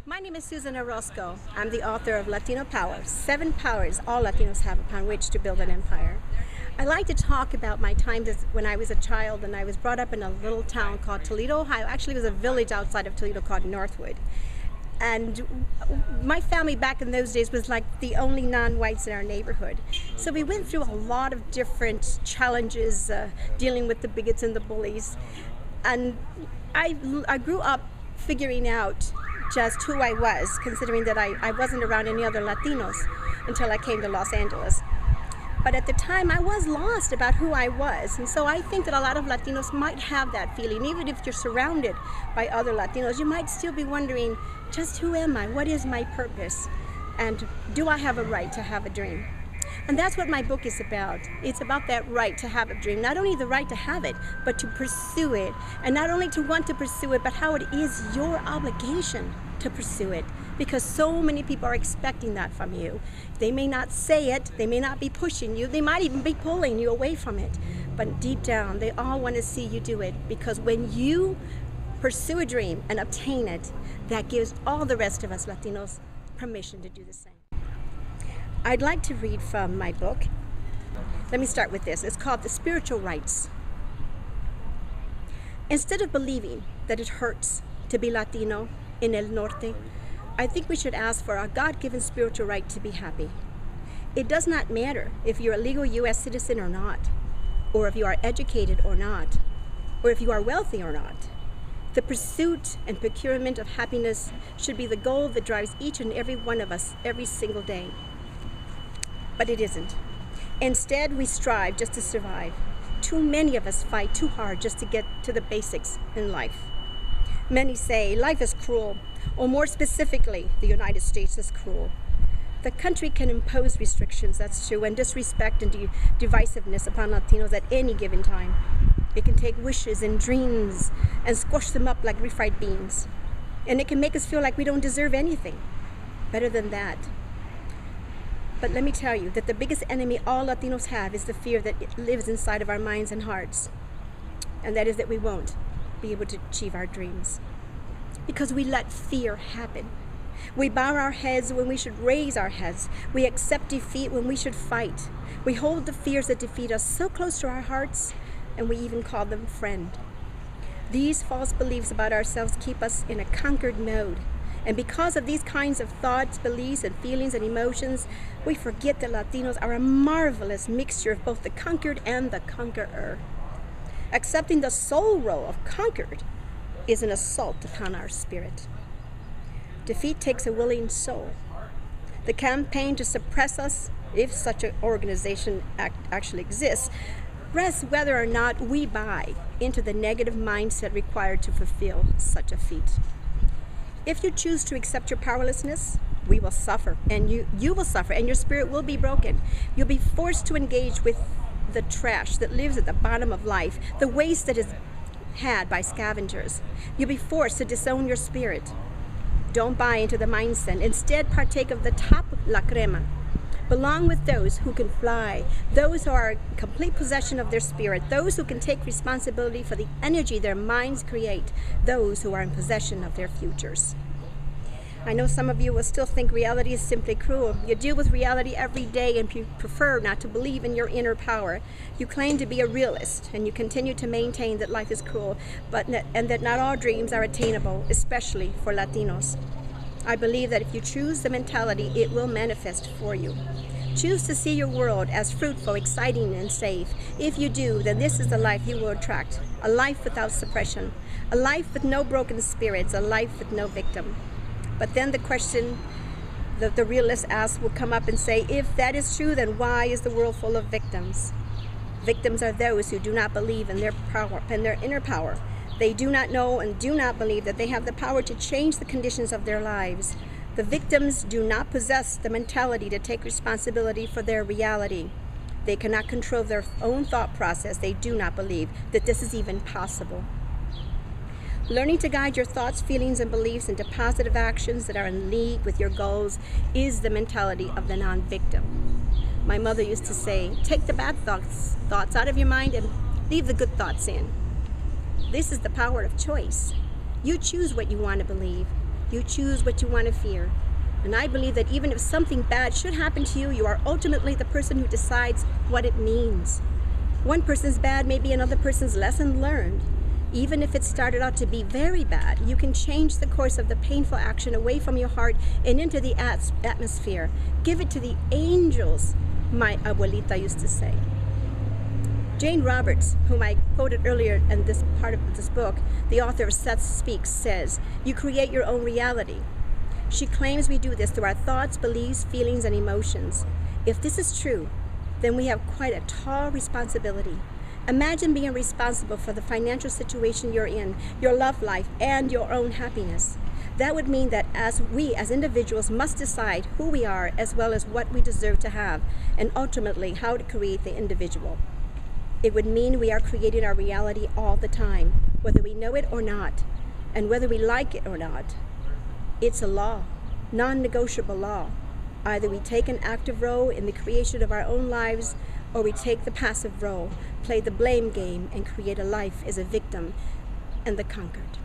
My name is Susan Orosco. I'm the author of Latino Power, 7 powers all Latinos have upon which to build an empire. I like to talk about my time when I was a child and I was brought up in a little town called Toledo, Ohio. Actually, it was a village outside of Toledo called Northwood. And my family back in those days was like the only non-whites in our neighborhood. So we went through a lot of different challenges dealing with the bigots and the bullies. And I grew up figuring out just who I was, considering that I wasn't around any other Latinos until I came to Los Angeles. But at the time, I was lost about who I was. And so I think that a lot of Latinos might have that feeling. Even if you're surrounded by other Latinos, you might still be wondering, just who am I? What is my purpose? And do I have a right to have a dream? And that's what my book is about. It's about that right to have a dream. Not only the right to have it, but to pursue it. And not only to want to pursue it, but how it is your obligation to pursue it. Because so many people are expecting that from you. They may not say it, they may not be pushing you, they might even be pulling you away from it. But deep down, they all want to see you do it. Because when you pursue a dream and obtain it, that gives all the rest of us Latinos permission to do the same. I'd like to read from my book. Let me start with this. It's called The Spiritual Rights. Instead of believing that it hurts to be Latino in El Norte, I think we should ask for our God-given spiritual right to be happy. It does not matter if you're a legal U.S. citizen or not, or if you are educated or not, or if you are wealthy or not. The pursuit and procurement of happiness should be the goal that drives each and every one of us every single day. But it isn't. Instead, we strive just to survive. Too many of us fight too hard just to get to the basics in life. Many say life is cruel, or more specifically, the United States is cruel. The country can impose restrictions, that's true, and disrespect and divisiveness upon Latinos at any given time. It can take wishes and dreams and squash them up like refried beans. And it can make us feel like we don't deserve anything. Better than that. But let me tell you that the biggest enemy all Latinos have is the fear that lives inside of our minds and hearts. And that is that we won't be able to achieve our dreams. Because we let fear happen. We bow our heads when we should raise our heads. We accept defeat when we should fight. We hold the fears that defeat us so close to our hearts, and we even call them friend. These false beliefs about ourselves keep us in a conquered mode. And because of these kinds of thoughts, beliefs, and feelings and emotions, we forget that Latinos are a marvelous mixture of both the conquered and the conqueror. Accepting the sole role of conquered is an assault upon our spirit. Defeat takes a willing soul. The campaign to suppress us, if such an organization actually exists, rests whether or not we buy into the negative mindset required to fulfill such a feat. If you choose to accept your powerlessness, we will suffer, and you will suffer, and your spirit will be broken. You'll be forced to engage with the trash that lives at the bottom of life, the waste that is had by scavengers. You'll be forced to disown your spirit. Don't buy into the mindset. Instead, partake of the top la crema. Belong with those who can fly, those who are in complete possession of their spirit, those who can take responsibility for the energy their minds create, those who are in possession of their futures. I know some of you will still think reality is simply cruel. You deal with reality every day and you prefer not to believe in your inner power. You claim to be a realist and you continue to maintain that life is cruel, and that not all dreams are attainable, especially for Latinos. I believe that if you choose the mentality, it will manifest for you. Choose to see your world as fruitful, exciting, and safe. If you do, then this is the life you will attract. A life without suppression. A life with no broken spirits. A life with no victim. But then the question that the realist asks will come up and say, if that is true, then why is the world full of victims? Victims are those who do not believe in their power, in their inner power. They do not know and do not believe that they have the power to change the conditions of their lives. The victims do not possess the mentality to take responsibility for their reality. They cannot control their own thought process. They do not believe that this is even possible. Learning to guide your thoughts, feelings, and beliefs into positive actions that are in league with your goals is the mentality of the non-victim. My mother used to say, take the bad thoughts out of your mind and leave the good thoughts in. This is the power of choice. You choose what you want to believe. You choose what you want to fear. And I believe that even if something bad should happen to you, you are ultimately the person who decides what it means. One person's bad may be another person's lesson learned. Even if it started out to be very bad, you can change the course of the painful action away from your heart and into the atmosphere. Give it to the angels, my abuelita used to say. Jane Roberts, whom I quoted earlier in this part of this book, the author of Seth Speaks, says, "You create your own reality." She claims we do this through our thoughts, beliefs, feelings, and emotions. If this is true, then we have quite a tall responsibility. Imagine being responsible for the financial situation you're in, your love life, and your own happiness. That would mean that we as individuals must decide who we are as well as what we deserve to have, and ultimately how to create the individual. It would mean we are creating our reality all the time, whether we know it or not, and whether we like it or not. It's a law, non-negotiable law. Either we take an active role in the creation of our own lives, or we take the passive role, play the blame game, and create a life as a victim and the conquered.